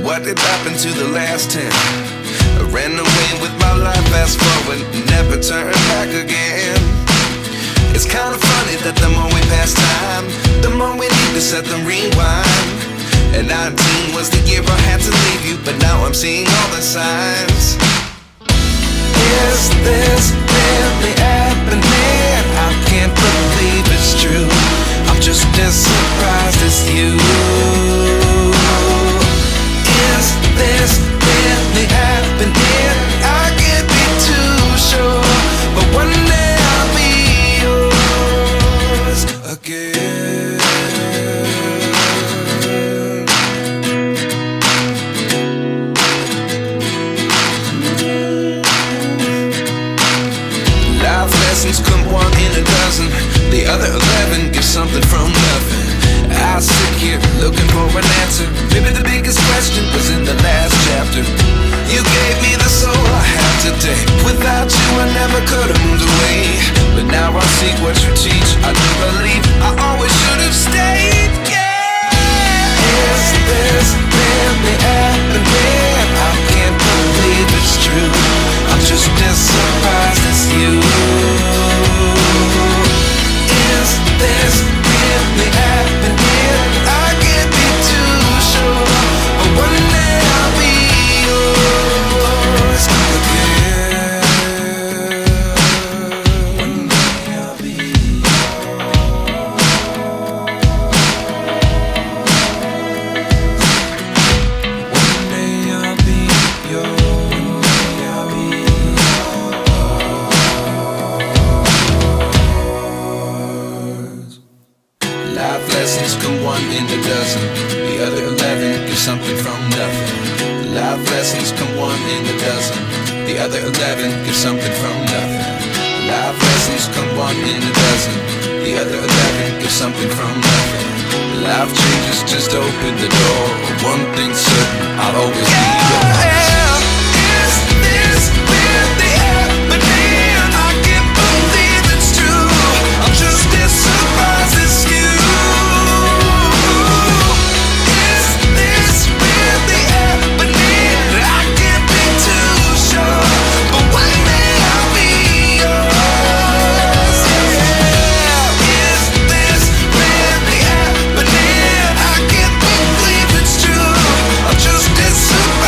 What did happen to the last 10? I ran away with my life, fast forward, never turn back again. It's kind of funny that the more we pass time, the more we need to set them rewind. And 19 was the year I had to leave you, but now I'm seeing all the signs. Is this really happening? I can't believe it's true. I'm just as surprised as you. Is this really happening? I can't be too sure, but one day I'll be yours again. Life lessons come one in a dozen. The other 11 give something from nothing. I sit here looking for an answer. Maybe the biggest question was in the last chapter. You gave me the soul I have today. Without you I never could have moved away. But now I see what you teach. I do believe I always should have stayed. Yeah. Is this really happening? I can't believe it's true. I'm just as surprised as you. Is this really happening? I can't be too sure, but one day I'll be yours again. One day I'll be One day I'll be yours. One day I'll be yours. Life lessons come one in a dozen. The other 11 give something from nothing. Life lessons come one in a dozen. The other 11 give something from nothing. Life lessons come one in a dozen. The other 11 give something from nothing. Life changes, just open the door. One thing's certain, I'll always be yours. Is this really happening? I can't believe it's true. I'm just as surprised as you. Is this really happening? I can't be too sure, but one day I'll be yours. Yeah. Is this really happening? I can't believe it's true. I'm just as surprised.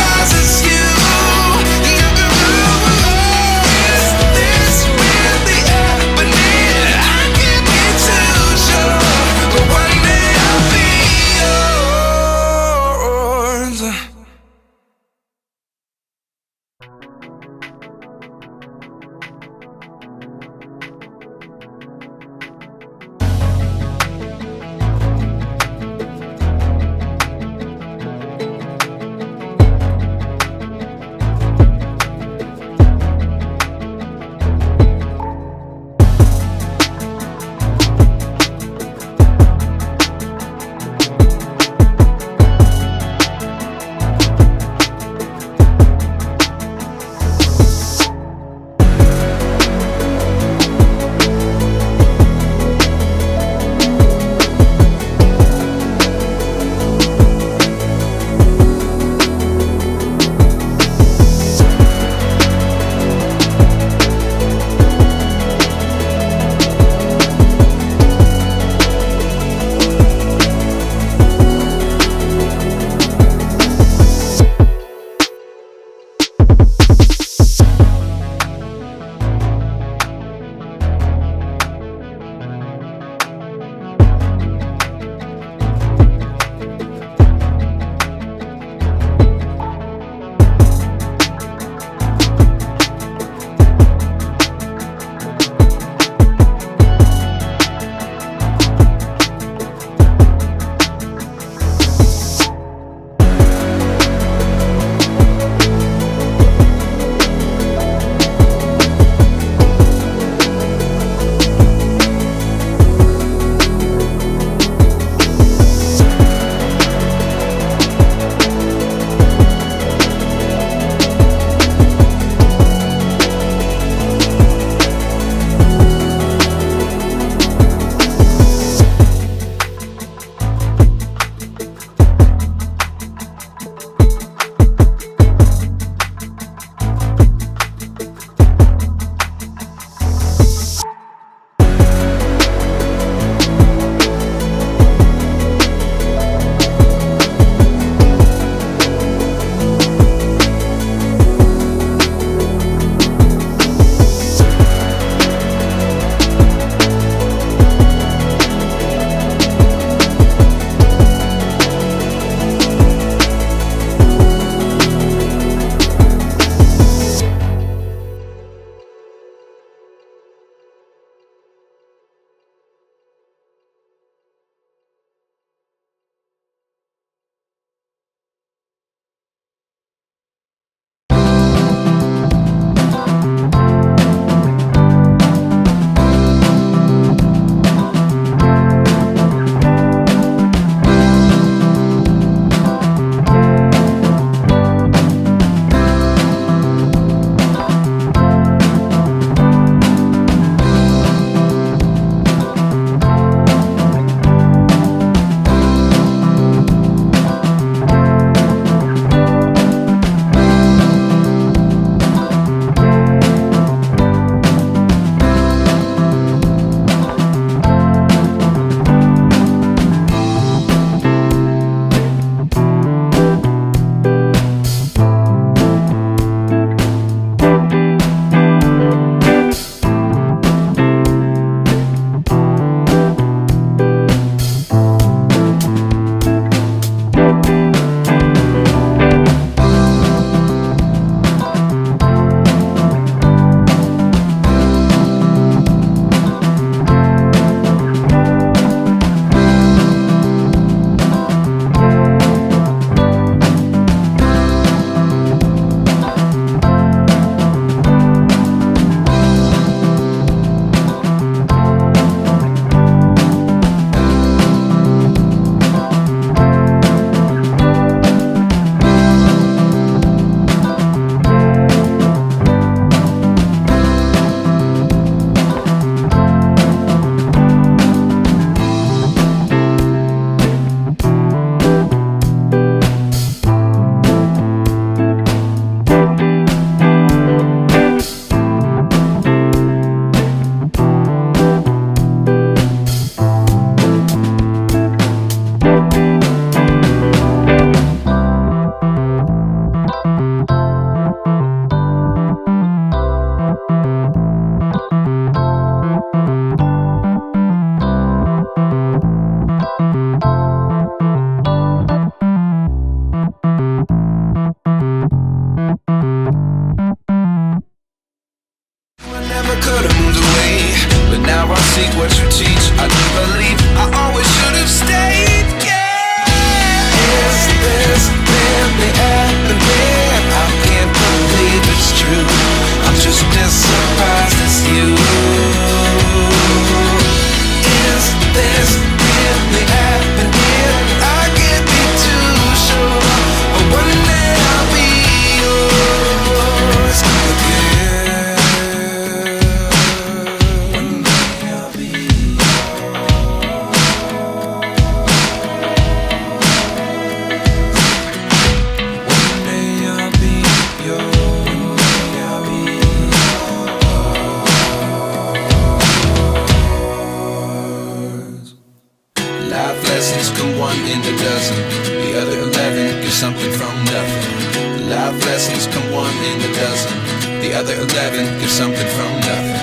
something from nothing. Life lessons come one in a dozen. The other 11 give something from nothing.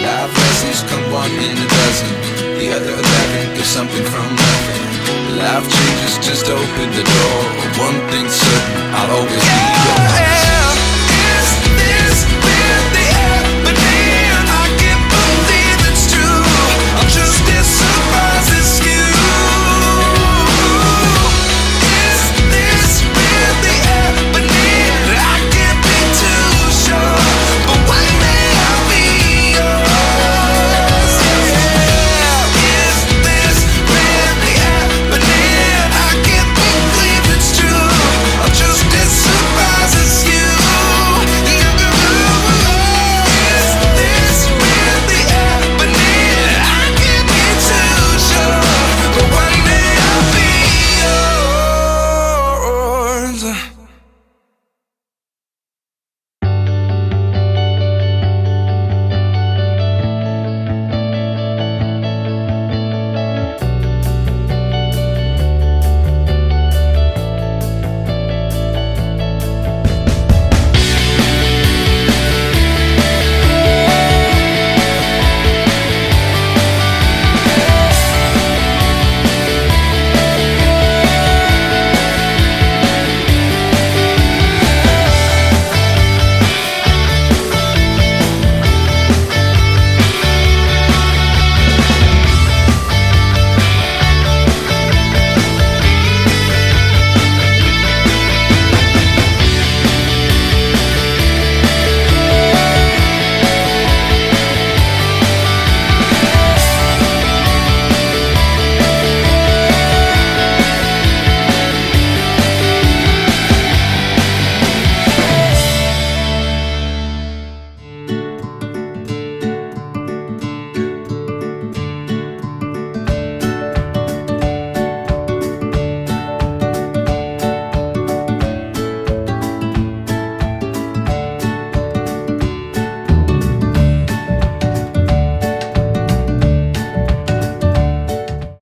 Life lessons come one in a dozen. The other 11 give something from nothing. Life changes just open the door. One thing's certain,